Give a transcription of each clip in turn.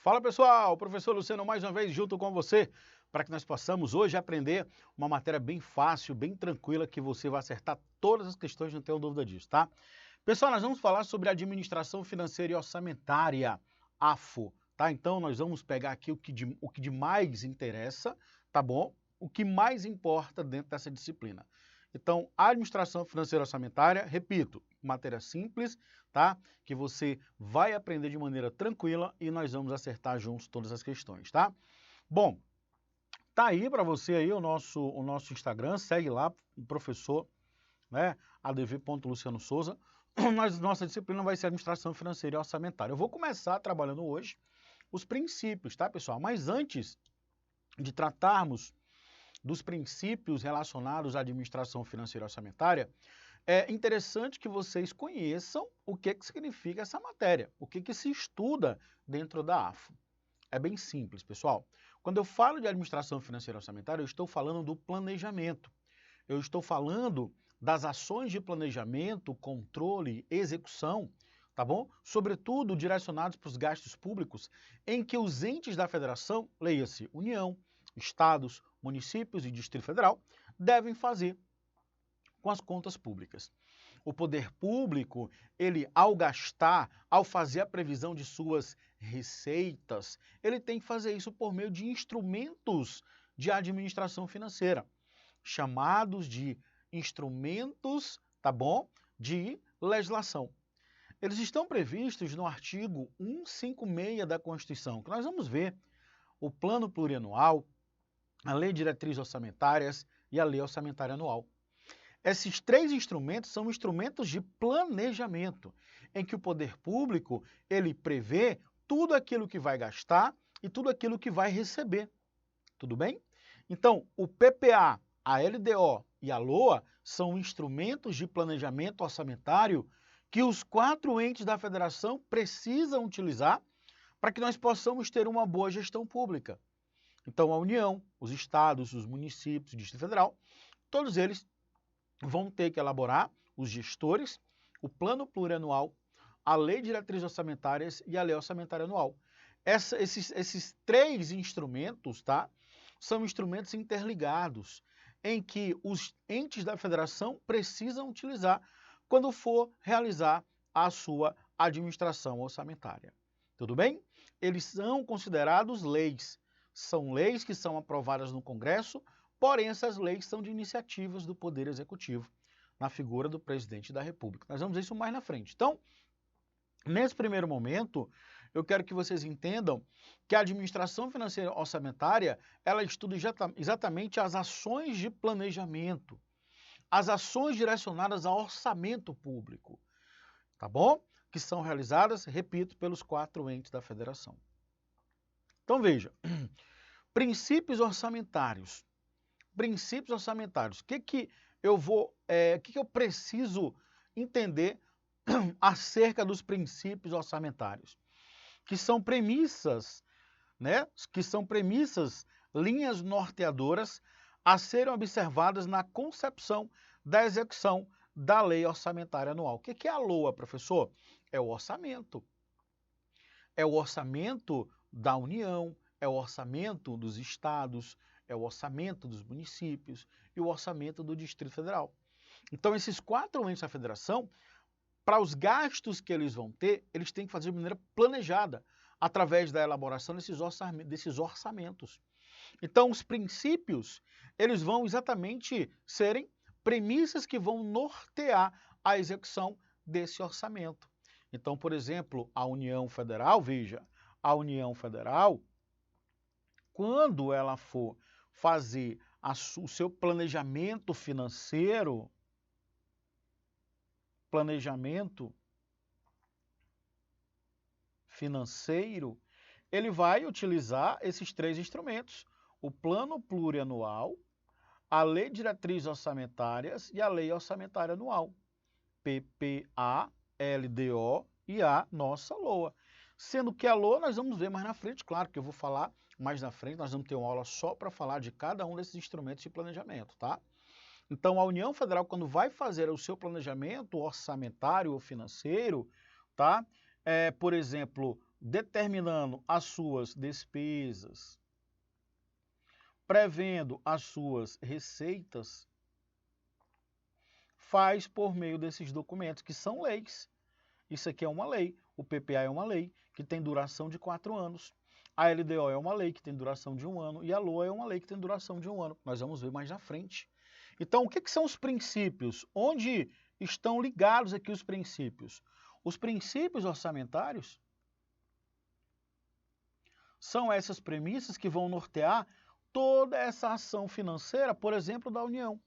Fala pessoal, professor Luciano mais uma vez junto com você para que nós possamos hoje aprender uma matéria bem fácil, bem tranquila, que você vai acertar todas as questões, não tenho dúvida disso, tá? Pessoal, nós vamos falar sobre administração financeira e orçamentária, AFO, tá? Então nós vamos pegar aqui o que de mais interessa, tá bom? O que mais importa dentro dessa disciplina. Então, a administração financeira e orçamentária, repito, matéria simples, tá? Que você vai aprender de maneira tranquila e nós vamos acertar juntos todas as questões, tá? Bom, tá aí para você aí o nosso Instagram, segue lá, o professor, né? adv.luciano.souza. Nossa disciplina vai ser administração financeira e orçamentária. Eu vou começar trabalhando hoje os princípios, tá, pessoal? Mas antes de tratarmos dos princípios relacionados à administração financeira e orçamentária, é interessante que vocês conheçam o que significa essa matéria, o que se estuda dentro da AFO. É bem simples, pessoal. Quando eu falo de administração financeira e orçamentária, eu estou falando do planejamento. Eu estou falando das ações de planejamento, controle, execução, tá bom? Sobretudo direcionados para os gastos públicos, em que os entes da federação, leia-se União, estados, municípios e Distrito Federal, devem fazer com as contas públicas. O poder público, ele ao gastar, ao fazer a previsão de suas receitas, ele tem que fazer isso por meio de instrumentos de administração financeira, chamados de instrumentos, tá bom? De legislação. Eles estão previstos no artigo 156 da Constituição, que nós vamos ver o Plano Plurianual, a Lei de Diretrizes Orçamentárias e a Lei Orçamentária Anual. Esses três instrumentos são instrumentos de planejamento, em que o poder público ele prevê tudo aquilo que vai gastar e tudo aquilo que vai receber. Tudo bem? Então, o PPA, a LDO e a LOA são instrumentos de planejamento orçamentário que os 4 entes da federação precisam utilizar para que nós possamos ter uma boa gestão pública. Então, a União, os estados, os municípios, o Distrito Federal, todos eles vão ter que elaborar, os gestores, o plano plurianual, a lei de diretrizes orçamentárias e a lei orçamentária anual. Esses 3 instrumentos, tá, são instrumentos interligados, em que os entes da federação precisam utilizar quando for realizar a sua administração orçamentária. Tudo bem? Eles são considerados leis. São leis que são aprovadas no Congresso, porém essas leis são de iniciativas do Poder Executivo, na figura do Presidente da República. Nós vamos ver isso mais na frente. Então, nesse primeiro momento, eu quero que vocês entendam que a administração financeira orçamentária, ela estuda exatamente as ações de planejamento, as ações direcionadas ao orçamento público, tá bom? Que são realizadas, repito, pelos 4 entes da federação. Então veja, princípios orçamentários. Princípios orçamentários. O que eu preciso entender acerca dos princípios orçamentários? Que são premissas, né? Que são premissas, linhas norteadoras a serem observadas na concepção da execução da Lei Orçamentária Anual. O que é a LOA, professor? É o orçamento. É o orçamento da União, é o orçamento dos estados, é o orçamento dos municípios e o orçamento do Distrito Federal. Então, esses 4 entes da federação, para os gastos que eles vão ter, eles têm que fazer de maneira planejada, através da elaboração desses orçamentos. Então, os princípios, eles vão exatamente serem premissas que vão nortear a execução desse orçamento. Então, por exemplo, a União Federal, veja, a União Federal, quando ela for fazer o seu planejamento financeiro, ele vai utilizar esses 3 instrumentos, o plano plurianual, a lei de diretrizes orçamentárias e a lei orçamentária anual, PPA, LDO e a nossa LOA. Sendo que a LOA nós vamos ver mais na frente, claro que eu vou falar mais na frente, nós vamos ter uma aula só para falar de cada um desses instrumentos de planejamento, tá? Então, a União Federal, quando vai fazer o seu planejamento orçamentário ou financeiro, tá? Por exemplo, determinando as suas despesas, prevendo as suas receitas, faz por meio desses documentos, que são leis. Isso aqui é uma lei, o PPA é uma lei, que tem duração de 4 anos. A LDO é uma lei que tem duração de 1 ano e a LOA é uma lei que tem duração de 1 ano. Nós vamos ver mais na frente. Então, o que são os princípios? Onde estão ligados aqui os princípios? Os princípios orçamentários são essas premissas que vão nortear toda essa ação financeira, por exemplo, da União.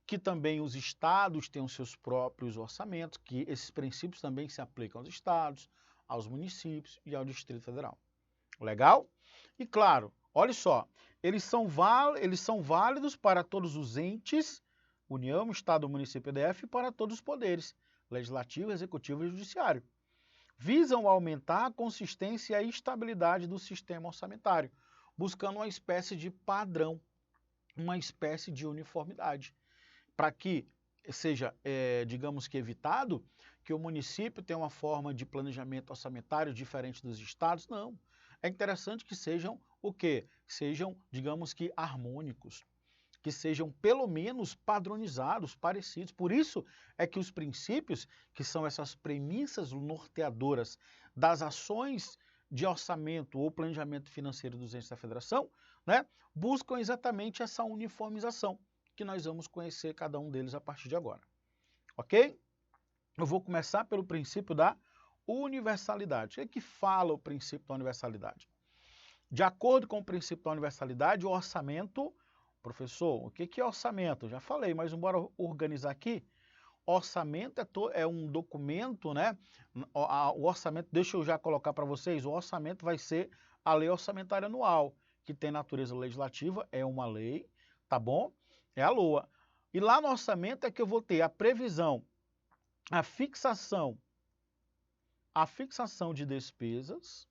Que também os estados têm os seus próprios orçamentos, que esses princípios também se aplicam aos estados, aos municípios e ao Distrito Federal. Legal? E claro, olha só, eles são válidos para todos os entes, União, Estado, Município e DF, e para todos os poderes, Legislativo, Executivo e Judiciário. Visam aumentar a consistência e a estabilidade do sistema orçamentário, buscando uma espécie de padrão, uma espécie de uniformidade, para que seja, digamos que evitado que o município tenha uma forma de planejamento orçamentário diferente dos estados. Não. É interessante que sejam o quê? Sejam, digamos que, harmônicos, que sejam pelo menos padronizados, parecidos. Por isso é que os princípios, que são essas premissas norteadoras das ações de orçamento ou planejamento financeiro dos entes da federação, né, buscam exatamente essa uniformização, que nós vamos conhecer cada um deles a partir de agora. Ok? Eu vou começar pelo princípio da universalidade. O que fala o princípio da universalidade? De acordo com o princípio da universalidade, o orçamento... Professor, o que é orçamento? Já falei, mas bora organizar aqui. Orçamento é um documento, né? O orçamento, deixa eu já colocar para vocês, o orçamento vai ser a lei orçamentária anual, que tem natureza legislativa, é uma lei, tá bom? É a LOA. E lá no orçamento é que eu vou ter a previsão, a fixação de despesas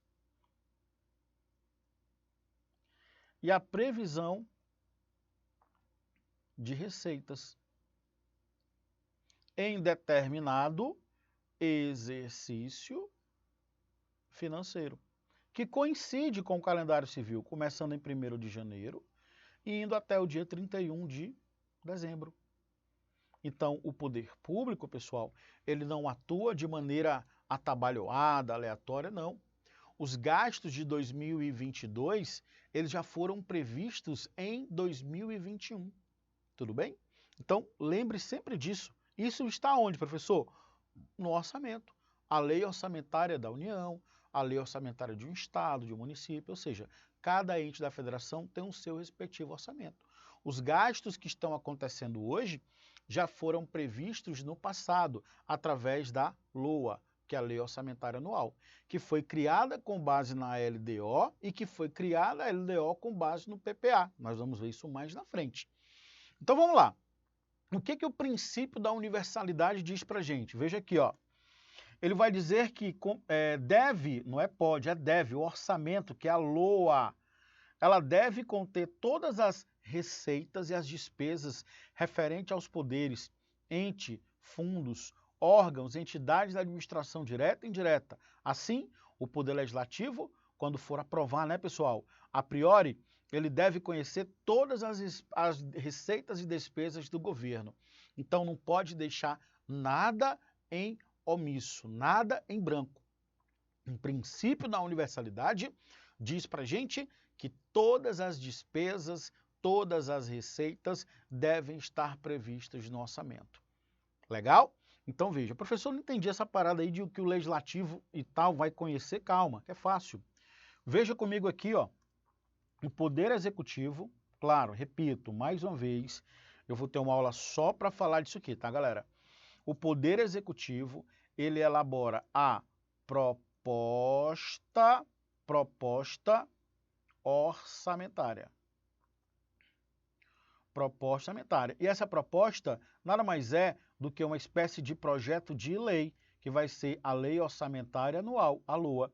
e a previsão de receitas em determinado exercício financeiro, que coincide com o calendário civil, começando em 1º de janeiro e indo até o dia 31 de dezembro. Então, o poder público, pessoal, ele não atua de maneira atabalhoada, aleatória, não. Os gastos de 2022, eles já foram previstos em 2021. Tudo bem? Então, lembre sempre disso. Isso está onde, professor? No orçamento. A lei orçamentária da União, a lei orçamentária de um estado, de um município, ou seja, cada ente da federação tem o seu respectivo orçamento. Os gastos que estão acontecendo hoje já foram previstos no passado, através da LOA, que é a Lei Orçamentária Anual, que foi criada com base na LDO e que foi criada a LDO com base no PPA. Nós vamos ver isso mais na frente. Então vamos lá. O que o princípio da universalidade diz para a gente? Veja aqui, ó. Ele vai dizer que deve, não é pode, é deve, o orçamento, que é a LOA, ela deve conter todas as receitas e as despesas referentes aos poderes, fundos, órgãos, entidades da administração direta e indireta. Assim, o Poder Legislativo, quando for aprovar, né, pessoal, a priori, ele deve conhecer todas as receitas e despesas do governo. Então, não pode deixar nada em omisso, nada em branco. O princípio da universalidade diz para a gente que todas as despesas, todas as receitas devem estar previstas no orçamento. Legal? Então, veja, professor, não entendi essa parada aí de que o legislativo e tal vai conhecer. Calma, que é fácil. Veja comigo aqui, ó. O Poder Executivo, claro, repito, mais uma vez, eu vou ter uma aula só para falar disso aqui, tá, galera? O Poder Executivo, ele elabora a proposta orçamentária. Proposta orçamentária. E essa proposta nada mais é do que uma espécie de projeto de lei, que vai ser a Lei Orçamentária Anual, a LOA.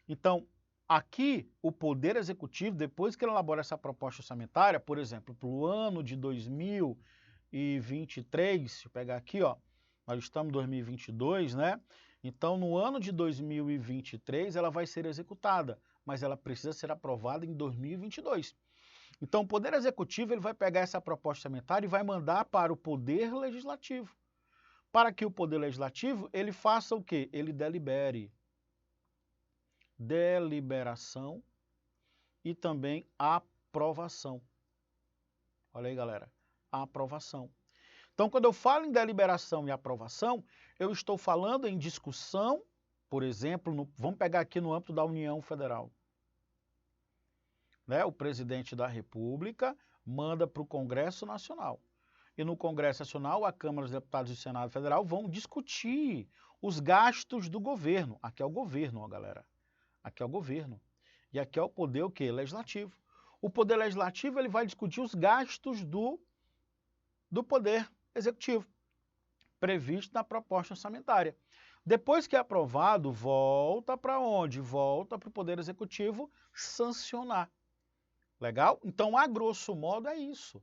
Então, aqui, o Poder Executivo, depois que ele elabora essa proposta orçamentária, por exemplo, para o ano de 2023, deixa eu pegar aqui, ó, nós estamos em 2022, né? Então, no ano de 2023, ela vai ser executada, mas ela precisa ser aprovada em 2022. Então, o Poder Executivo ele vai pegar essa proposta orçamentária e vai mandar para o Poder Legislativo, para que o Poder Legislativo ele faça o quê? Ele delibere. Deliberação e também aprovação. Olha aí, galera, a aprovação. Então, quando eu falo em deliberação e aprovação, eu estou falando em discussão, por exemplo, vamos pegar aqui no âmbito da União Federal. Né? O presidente da República manda para o Congresso Nacional. E no Congresso Nacional, a Câmara dos Deputados e o Senado Federal vão discutir os gastos do governo. Aqui é o governo, ó, galera. Aqui é o governo. E aqui é o poder o quê? Legislativo. O poder legislativo ele vai discutir os gastos do poder executivo, previsto na proposta orçamentária. Depois que é aprovado, volta para onde? Volta para o poder executivo sancionar. Legal? Então, a grosso modo é isso.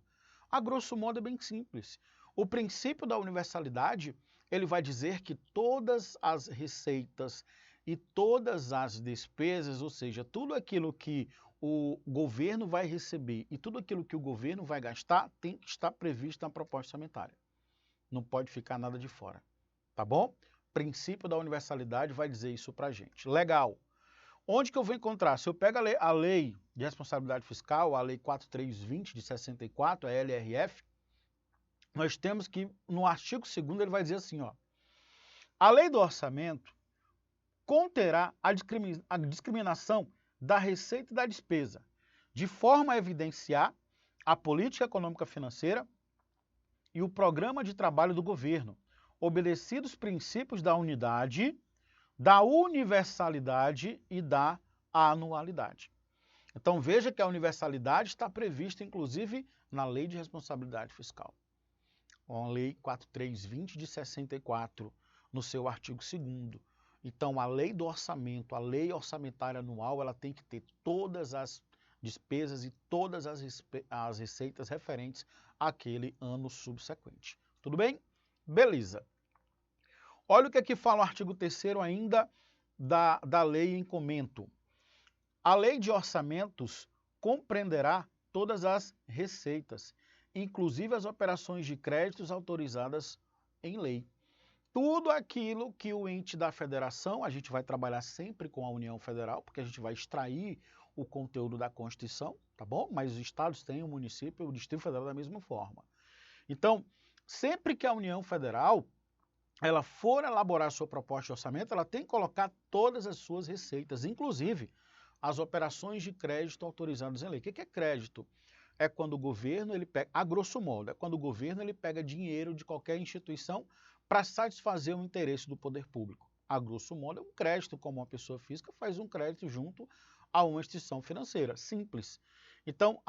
A grosso modo é bem simples. O princípio da universalidade, ele vai dizer que todas as receitas e todas as despesas, ou seja, tudo aquilo que o governo vai receber e tudo aquilo que o governo vai gastar tem que estar previsto na proposta orçamentária. Não pode ficar nada de fora. Tá bom? O princípio da universalidade vai dizer isso pra gente. Legal. Onde que eu vou encontrar? Se eu pego a lei de responsabilidade fiscal, a lei 4320 de 64, a LRF, nós temos que, no artigo 2º, ele vai dizer assim, ó, a lei do orçamento conterá a discriminação da receita e da despesa, de forma a evidenciar a política econômica financeira e o programa de trabalho do governo, obedecidos os princípios da unidade, da universalidade e da anualidade. Então veja que a universalidade está prevista, inclusive, na Lei de Responsabilidade Fiscal. A Lei 4320 de 64, no seu artigo 2º. Então a Lei do Orçamento, a Lei Orçamentária Anual, ela tem que ter todas as despesas e todas as receitas referentes àquele ano subsequente. Tudo bem? Beleza. Olha o que aqui fala o artigo 3º ainda da lei em comento. A lei de orçamentos compreenderá todas as receitas, inclusive as operações de créditos autorizadas em lei. Tudo aquilo que o ente da federação, a gente vai trabalhar sempre com a União Federal, porque a gente vai extrair o conteúdo da Constituição, tá bom? Mas os estados têm o município e o Distrito Federal da mesma forma. Então, sempre que a União Federal ela for elaborar sua proposta de orçamento, ela tem que colocar todas as suas receitas, inclusive as operações de crédito autorizadas em lei. O que é crédito? É quando o governo, ele pega, a grosso modo, é quando o governo ele pega dinheiro de qualquer instituição para satisfazer o interesse do poder público. A grosso modo, é um crédito, como uma pessoa física faz um crédito junto a uma instituição financeira. Simples. Então,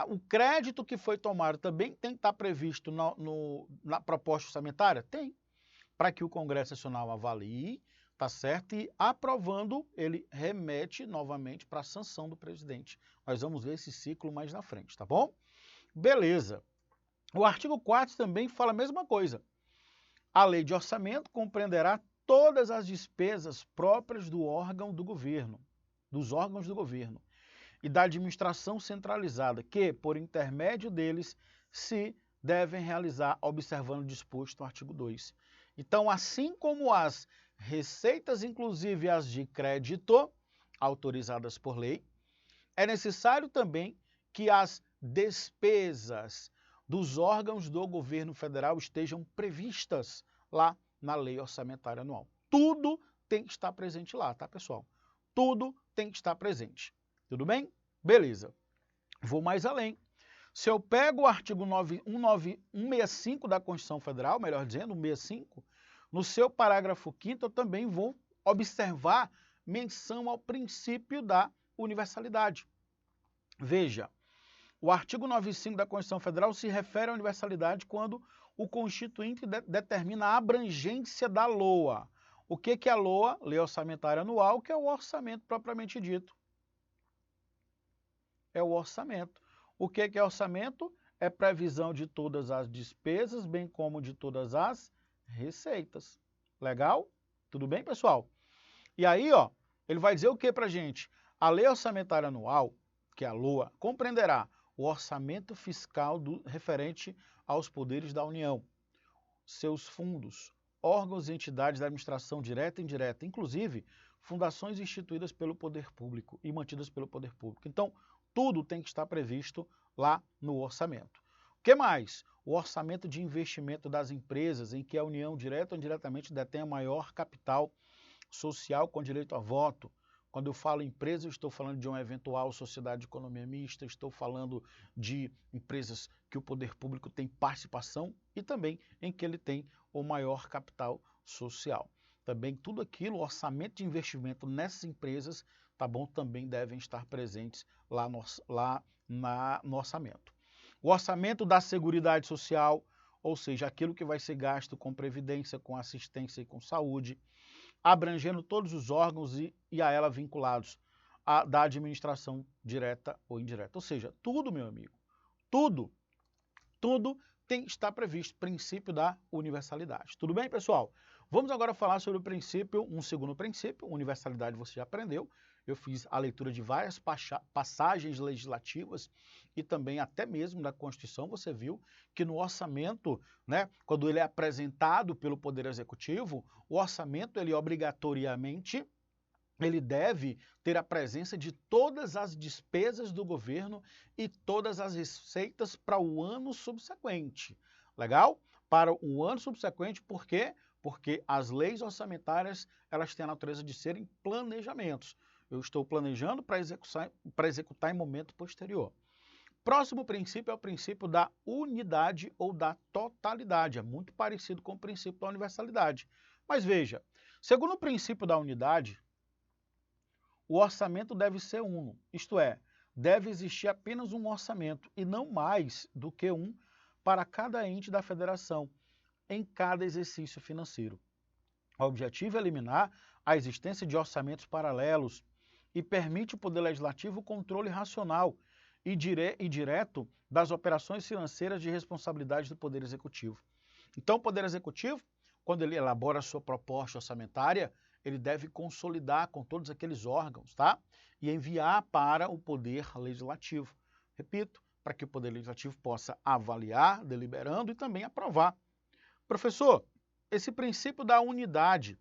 o crédito que foi tomado também tem que estar previsto na proposta orçamentária? Tem. Para que o Congresso Nacional avalie, tá certo? E aprovando, ele remete novamente para a sanção do presidente. Nós vamos ver esse ciclo mais na frente, tá bom? Beleza. O artigo 4º também fala a mesma coisa. A lei de orçamento compreenderá todas as despesas próprias do órgão do governo, dos órgãos do governo e da administração centralizada, que, por intermédio deles, se devem realizar, observando o disposto no artigo 2. Então, assim como as receitas, inclusive as de crédito, autorizadas por lei, é necessário também que as despesas dos órgãos do governo federal estejam previstas lá na Lei Orçamentária Anual. Tudo tem que estar presente lá, tá, pessoal? Tudo tem que estar presente. Tudo bem? Beleza. Vou mais além. Se eu pego o artigo 165 da Constituição Federal, melhor dizendo, 165, no seu parágrafo 5º eu também vou observar menção ao princípio da universalidade. Veja, o artigo 95 da Constituição Federal se refere à universalidade quando o Constituinte determina a abrangência da LOA. O que é a LOA? Lei Orçamentária Anual, que é o orçamento propriamente dito. É o orçamento. O que é orçamento? É previsão de todas as despesas, bem como de todas as receitas. Legal? Tudo bem, pessoal? E aí, ó, ele vai dizer o que para a gente? A Lei Orçamentária Anual, que é a LOA, compreenderá o orçamento fiscal referente aos poderes da União, seus fundos, órgãos e entidades da administração direta e indireta, inclusive fundações instituídas pelo poder público e mantidas pelo poder público. Então, tudo tem que estar previsto lá no orçamento. O que mais? O orçamento de investimento das empresas em que a União, direta ou indiretamente, detém a maior capital social com direito a voto. Quando eu falo empresa, eu estou falando de uma eventual sociedade de economia mista, estou falando de empresas que o poder público tem participação e também em que ele tem o maior capital social. Também tudo aquilo, o orçamento de investimento nessas empresas, tá bom, também devem estar presentes lá no orçamento. O orçamento da Seguridade Social, ou seja, aquilo que vai ser gasto com previdência, com assistência e com saúde, abrangendo todos os órgãos e a ela vinculados da administração direta ou indireta. Ou seja, tudo, meu amigo, tudo tem que estar previsto, princípio da universalidade. Tudo bem, pessoal? Vamos agora falar sobre o princípio, um segundo princípio, universalidade você já aprendeu. Eu fiz a leitura de várias passagens legislativas e também até mesmo da Constituição. Você viu que no orçamento, né, quando ele é apresentado pelo Poder Executivo, o orçamento, ele obrigatoriamente, ele deve ter a presença de todas as despesas do governo e todas as receitas para o ano subsequente. Legal? Para o ano subsequente, por quê? Porque as leis orçamentárias, elas têm a natureza de serem planejamentos. Eu estou planejando para executar em momento posterior. Próximo princípio é o princípio da unidade ou da totalidade. É muito parecido com o princípio da universalidade. Mas veja, segundo o princípio da unidade, o orçamento deve ser uno, isto é, deve existir apenas um orçamento e não mais do que um para cada ente da federação, em cada exercício financeiro. O objetivo é eliminar a existência de orçamentos paralelos e permite ao Poder Legislativo o controle racional e direto das operações financeiras de responsabilidade do Poder Executivo. Então, o Poder Executivo, quando ele elabora a sua proposta orçamentária, ele deve consolidar com todos aqueles órgãos, tá? E enviar para o Poder Legislativo. Repito, para que o Poder Legislativo possa avaliar, deliberando e também aprovar. Professor, esse princípio da unidade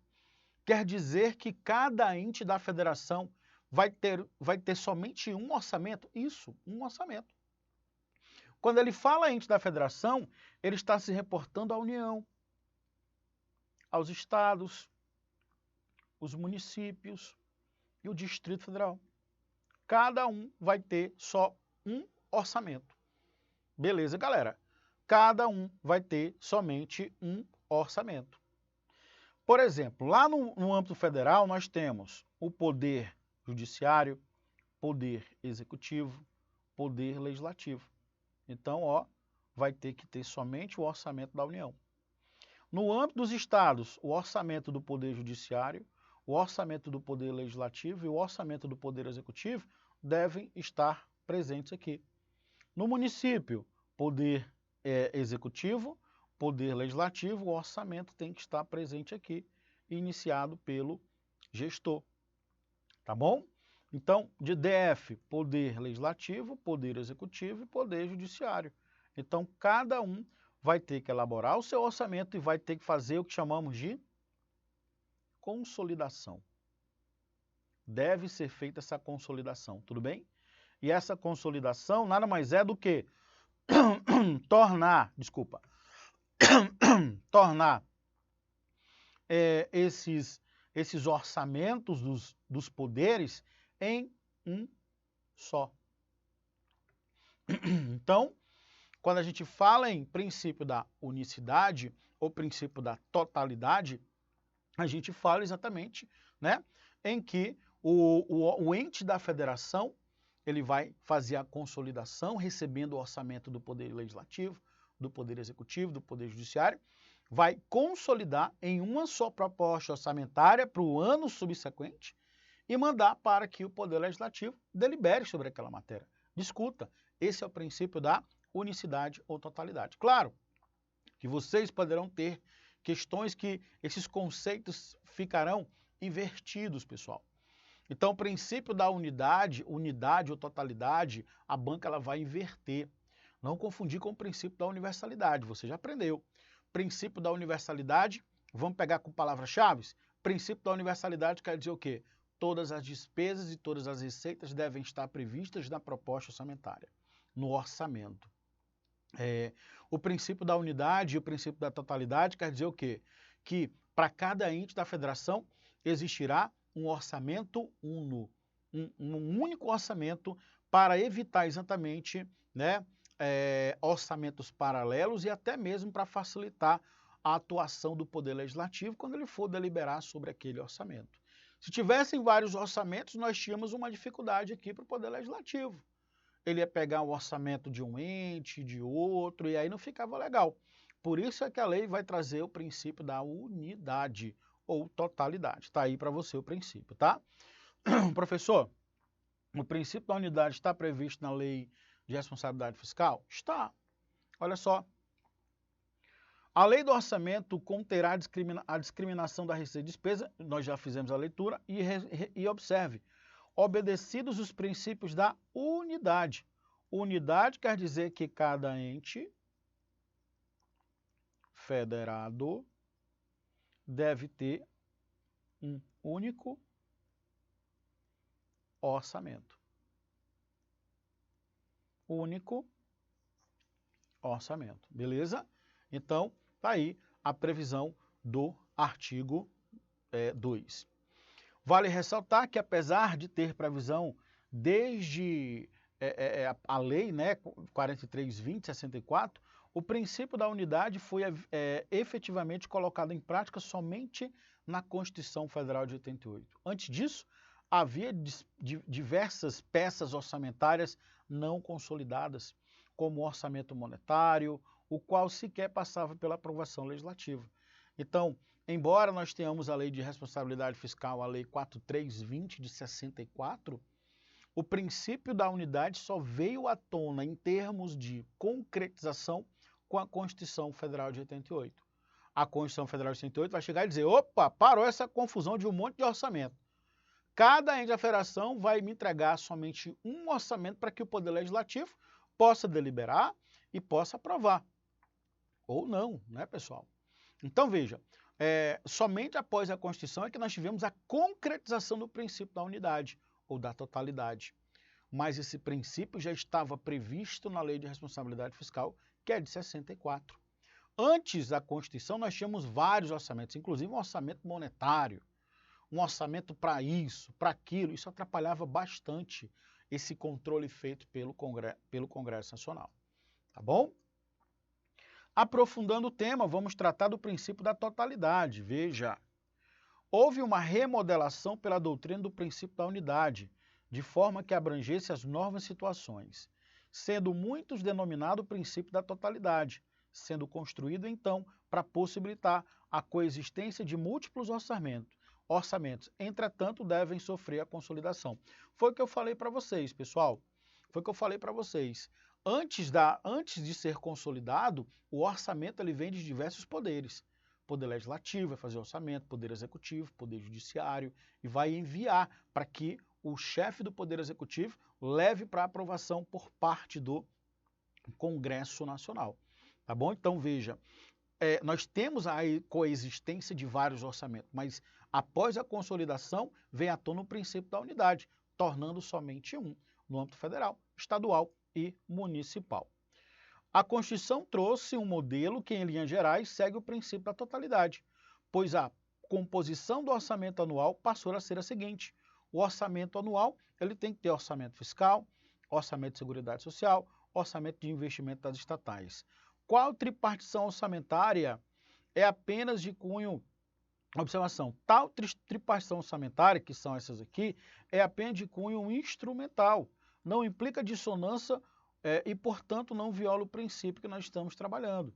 quer dizer que cada ente da federação vai ter somente um orçamento? Isso, um orçamento. Quando ele fala ente da federação, ele está se reportando à União, aos estados, os municípios e o Distrito Federal. Cada um vai ter só um orçamento. Beleza, galera? Cada um vai ter somente um orçamento. Por exemplo, lá no âmbito federal, nós temos o Poder Judiciário, Poder Executivo, Poder Legislativo. Então, ó, vai ter que ter somente o orçamento da União. No âmbito dos estados, o orçamento do Poder Judiciário, o orçamento do Poder Legislativo e o orçamento do Poder Executivo devem estar presentes aqui. No município, Poder Executivo, Poder Legislativo, o orçamento tem que estar presente aqui, iniciado pelo gestor. Tá bom? Então, de DF, Poder Legislativo, Poder Executivo e Poder Judiciário. Então, cada um vai ter que elaborar o seu orçamento e vai ter que fazer o que chamamos de consolidação. Deve ser feita essa consolidação, tudo bem? E essa consolidação nada mais é do que tornar esses orçamentos dos poderes em um só. Então, quando a gente fala em princípio da unicidade ou princípio da totalidade, a gente fala exatamente, né, em que o ente da federação ele vai fazer a consolidação, recebendo o orçamento do Poder Legislativo, do Poder Executivo, do Poder Judiciário, vai consolidar em uma só proposta orçamentária para o ano subsequente e mandar para que o Poder Legislativo delibere sobre aquela matéria, discuta. Esse é o princípio da unicidade ou totalidade. Claro que vocês poderão ter questões que esses conceitos ficarão invertidos, pessoal. Então, o princípio da unidade ou totalidade, a banca ela vai inverter. Não confundir com o princípio da universalidade, você já aprendeu. Princípio da universalidade, vamos pegar com palavras-chave? Princípio da universalidade quer dizer o quê? Todas as despesas e todas as receitas devem estar previstas na proposta orçamentária, no orçamento. O princípio da unidade e o princípio da totalidade quer dizer o quê? Que para cada ente da federação existirá um orçamento uno, um único orçamento para evitar exatamente, né, orçamentos paralelos e até mesmo para facilitar a atuação do Poder Legislativo quando ele for deliberar sobre aquele orçamento. Se tivessem vários orçamentos, nós tínhamos uma dificuldade aqui para o Poder Legislativo. Ele ia pegar um orçamento de um ente, de outro, e aí não ficava legal. Por isso é que a lei vai trazer o princípio da unidade ou totalidade. Está aí para você o princípio, tá? Professor, o princípio da unidade está previsto na lei de responsabilidade fiscal? Está. Olha só. A lei do orçamento conterá a discriminação da receita e despesa, nós já fizemos a leitura, e observe, obedecidos os princípios da unidade. Unidade quer dizer que cada ente federado deve ter um único orçamento. Único orçamento, beleza? Então, tá aí a previsão do artigo 2. Vale ressaltar que, apesar de ter previsão desde a lei, né, 43.20/64, o princípio da unidade foi efetivamente colocado em prática somente na Constituição Federal de 88. Antes disso, havia diversas peças orçamentárias não consolidadas, como o orçamento monetário, o qual sequer passava pela aprovação legislativa. Então, embora nós tenhamos a Lei de Responsabilidade Fiscal, a Lei 43.20 de 64, o princípio da unidade só veio à tona em termos de concretização com a Constituição Federal de 88. A Constituição Federal de 88 vai chegar e dizer, opa, parou essa confusão de um monte de orçamento. Cada ente da federação vai me entregar somente um orçamento para que o Poder Legislativo possa deliberar e possa aprovar. Ou não, né, pessoal? Então, veja, somente após a Constituição é que nós tivemos a concretização do princípio da unidade ou da totalidade. Mas esse princípio já estava previsto na Lei de Responsabilidade Fiscal, que é de 64. Antes da Constituição, nós tínhamos vários orçamentos, inclusive um orçamento monetário, um orçamento para isso, para aquilo. Isso atrapalhava bastante esse controle feito pelo Congresso Nacional. Tá bom? Aprofundando o tema, vamos tratar do princípio da totalidade. Veja, houve uma remodelação pela doutrina do princípio da unidade, de forma que abrangesse as novas situações, sendo muitos denominado o princípio da totalidade, sendo construído, então, para possibilitar a coexistência de múltiplos orçamentos. Entretanto, devem sofrer a consolidação. Foi o que eu falei para vocês, pessoal. Foi o que eu falei para vocês. Antes de ser consolidado, o orçamento ele vem de diversos poderes. Poder Legislativo vai fazer orçamento, Poder Executivo, Poder Judiciário, e vai enviar para que o chefe do Poder Executivo leve para aprovação por parte do Congresso Nacional. Tá bom? Então, veja, nós temos a coexistência de vários orçamentos, mas após a consolidação, vem à tona o princípio da unidade, tornando somente um no âmbito federal, estadual e municipal. A Constituição trouxe um modelo que, em linhas gerais, segue o princípio da totalidade, pois a composição do orçamento anual passou a ser a seguinte: o orçamento anual ele tem que ter orçamento fiscal, orçamento de seguridade social, orçamento de investimento das estatais. Qual tripartição orçamentária é apenas de cunho... Observação, tal tripartição orçamentária, que são essas aqui, é apenas de cunho instrumental, não implica dissonância e, portanto, não viola o princípio que nós estamos trabalhando.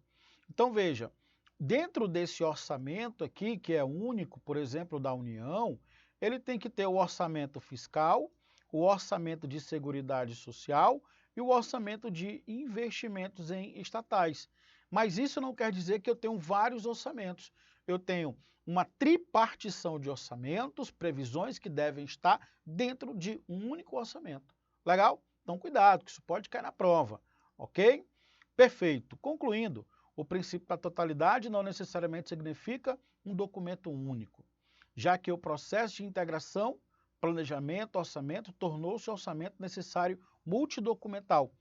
Então, veja, dentro desse orçamento aqui, que é único, por exemplo, da União, ele tem que ter o orçamento fiscal, o orçamento de seguridade social e o orçamento de investimentos em estatais. Mas isso não quer dizer que eu tenho vários orçamentos. Eu tenho uma tripartição de orçamentos, previsões que devem estar dentro de um único orçamento. Legal? Então cuidado, que isso pode cair na prova, ok? Perfeito. Concluindo, o princípio da totalidade não necessariamente significa um documento único, já que o processo de integração, planejamento, orçamento, tornou-se orçamento necessário multidocumental,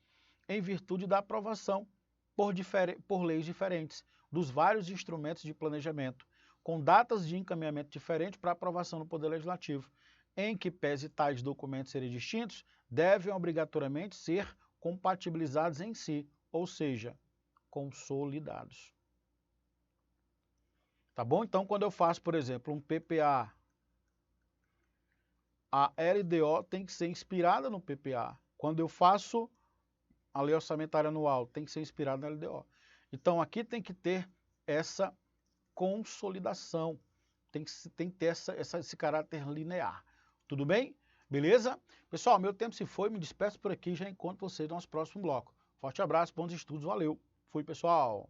em virtude da aprovação por leis diferentes dos vários instrumentos de planejamento, com datas de encaminhamento diferentes para aprovação no Poder Legislativo, em que, pese tais documentos serem distintos, devem obrigatoriamente ser compatibilizados em si, ou seja, consolidados. Tá bom? Então, quando eu faço, por exemplo, um PPA, a LDO tem que ser inspirada no PPA. Quando eu faço a lei orçamentária anual, tem que ser inspirada na LDO. Então, aqui tem que ter essa consolidação, tem que ter esse caráter linear. Tudo bem? Beleza? Pessoal, meu tempo se foi, me despeço por aqui, já encontro vocês no nosso próximo bloco. Forte abraço, bons estudos, valeu. Fui, pessoal.